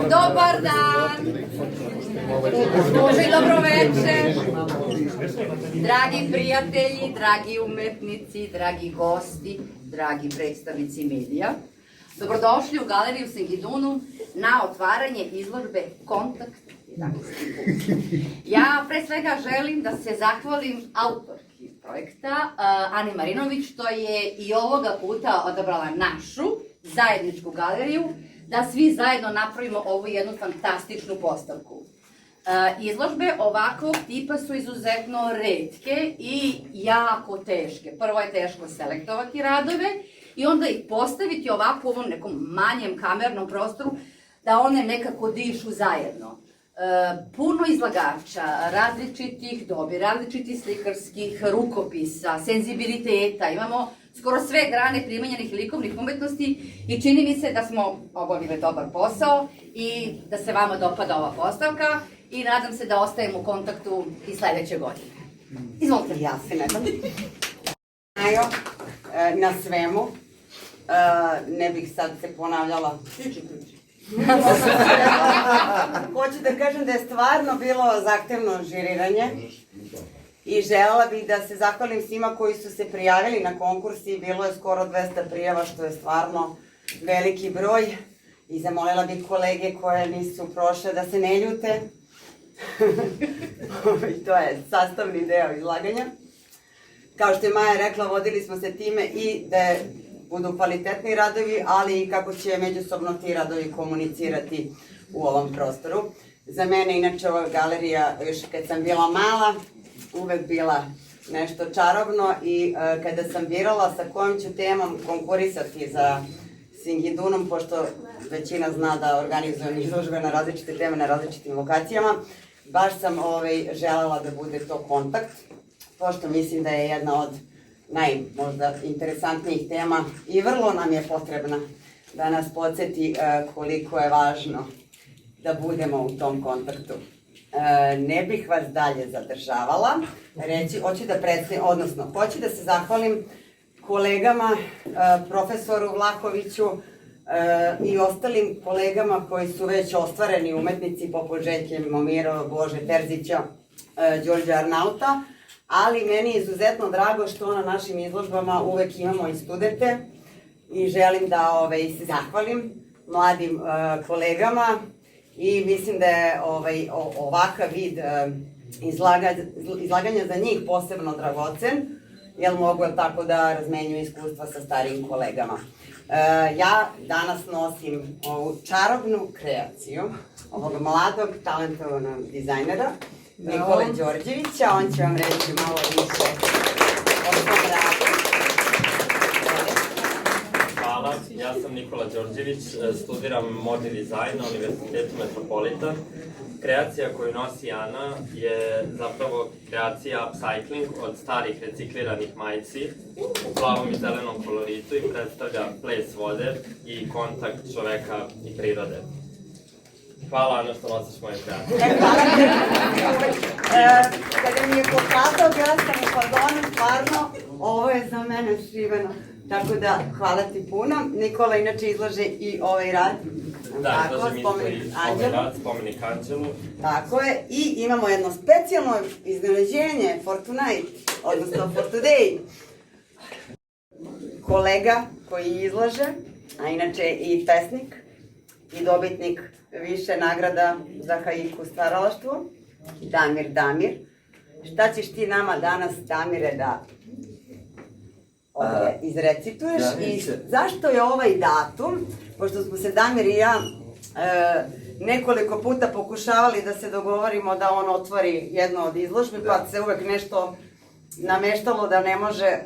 Dobar dan! Može i dobro večer! Dragi prijatelji, dragi umetnici, dragi gosti, dragi predstavnici medija, dobrodošli u Galeriju Sengidunum na otvaranje izložbe Kontakt 11. Ja pre svega želim da se zahvalim autorki projekta, Ani Marinović, što je i ovoga puta odabrala našu zajedničku galeriju, da svi zajedno napravimo ovu jednu fantastičnu postavku. Izložbe ovakvog tipa su izuzetno retke i jako teške. Prvo je teško selektovati radove i onda ih postaviti ovako u ovom nekom manjem kamernom prostoru da one nekako dišu zajedno. Puno izlagača, različitih dobi, različitih slikarskih rukopisa, senzibiliteta, imamo skoro sve grane primenjenih likovnih umetnosti i čini mi se da smo obavili dobar posao i da se vama dopada ova postavka i nadam se da ostajemo u kontaktu i sledeće godine. Izvolite. Ja se nadam. Na svemu, ne bih sad se ponavljala. Hoću da kažem da je stvarno bilo zahtevno žiriranje i želela bih da se zahvalim svima koji su se prijavili na konkurs i bilo je skoro 200 prijava, što je stvarno veliki broj i zamolila bih kolege koje nisu prošle da se ne ljute. To je sastavni deo izlaganja. Kao što je Maja rekla, vodili smo se time i da budu kvalitetni radovi, ali i kako će međusobno ti radovi komunicirati u ovom prostoru. Za mene, inače, ova galerija, još kad sam bila mala, uvek bila nešto čarobno i kada sam birala sa kojom ću temom konkurisati za Singidunum, pošto većina zna da organizujem izložbe na različite teme na različitim lokacijama, baš sam želela da bude to kontakt, pošto mislim da je jedna od možda interesantnijih tema i vrlo nam je potrebna da nas podsjeti koliko je važno da budemo u tom kontaktu. Ne bih vas dalje zadržavala, hoću da se zahvalim kolegama, profesoru Vlahoviću i ostalim kolegama koji su već ostvareni umetnici poput Željke Momirova, Bože Terzića, Đorđa Arnauta, ali meni je izuzetno drago što na našim izložbama uvek imamo i studente i želim da se zahvalim mladim kolegama i mislim da je ovakav vid izlaganja za njih posebno dragocen, jer mogu tako da razmenjuju iskustva sa starijim kolegama. Ja danas nosim ovu čarobnu kreaciju ovog mladog, talentovanog dizajnera, Nikole Đorđevića. On će vam reći malo više o svom radu. Hvala, ja sam Nikola Đorđević, studiram modni dizajn na Univerzitetu Metropolitan. Kreacija koju nosi Ana je zapravo kreacija upcycling od starih recikliranih majici u plavom i zelenom koloritu i predstavlja ples vode i kontakt čoveka i prirode. Hvala, Ana, što nosiš moje kreacije. Hvala ti. Kada mi je pokazao, bila sam u fazonu, stvarno, ovo je za mene šiveno. Tako da, hvala ti puno. Nikola inače izlaže i ovaj rad. Da, izlažem isto i ovaj rad, spomenik Anđelu. Tako je, i imamo jedno specijalno iznenađenje, for tonight, odnosno for today. Kolega koji izlaže, a inače i pesnik, i dobitnik više nagrada za haiku stvaralaštvo, Damir. Šta ćeš ti nama danas, Damire, da izrecituješ i zašto je ovaj datum, pošto smo se Damir i ja nekoliko puta pokušavali da se dogovorimo da on otvori jednu od izložbi, pa se uvek nešto nameštalo da ne može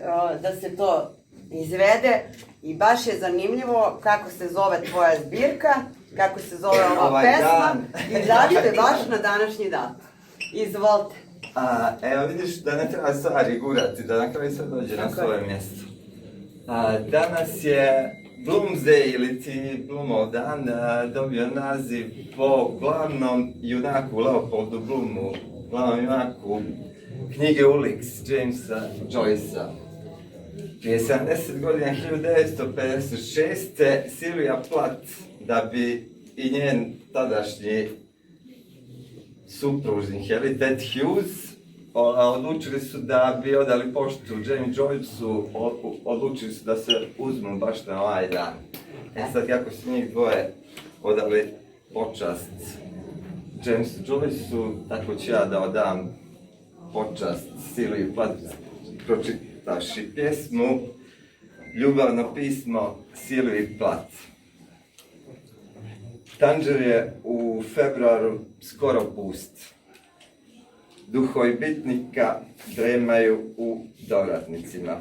da se to izvede i baš je zanimljivo kako se zove tvoja zbirka, kako se zove ova pesma i zašto je baš na današnji dan. Izvolite. Evo vidiš da ne treba stvari gurati, da na kraju sve dođe na svoje mjesto. Danas je Bloomsday ili ti Bloomov dan dobio naziv po glavnom junaku Leopoldu Bloomu, glavnom junaku knjige Ulix Jamesa Joycea. Prije 70 godina, 1956. Sylvia Plath, da bi i njen tadašnji supružnik, Ted Hughes, odlučili su da bi odali poštu James Joyceu, odlučili su da se uzmu baš na ovaj dan. Sad kako su njih dvoje odali počast Jamesu Joyceu, tako ću ja da odam počast Silviji Plath, pročitavši pjesmu Ljubavno pismo Silviji Plath. Tanđer je u februaru skoro pust. Duhovi bitnika dremaju u dovratnicima.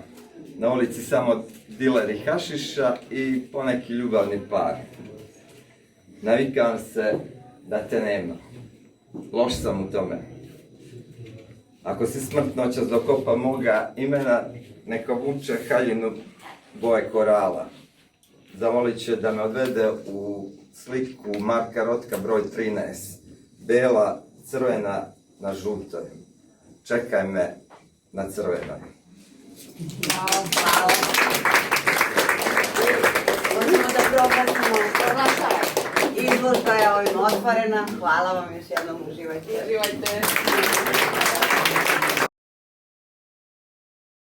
Na ulici samo dileri hašiša i poneki ljubavni par. Navikam se da te nema. Loš sam u tome. Ako si smrt noćas dokopa moga imena, neka vuče haljinu boje korala. Zavolit će da me odvede u sliku Marka Rotka broj 13. Bela, crvena na žutoj. Čekaj me na crvenoj. Hvala. Možemo da proglasimo. Izložba je ovim otvorena. Hvala vam još jednom, uživajte. Uživajte.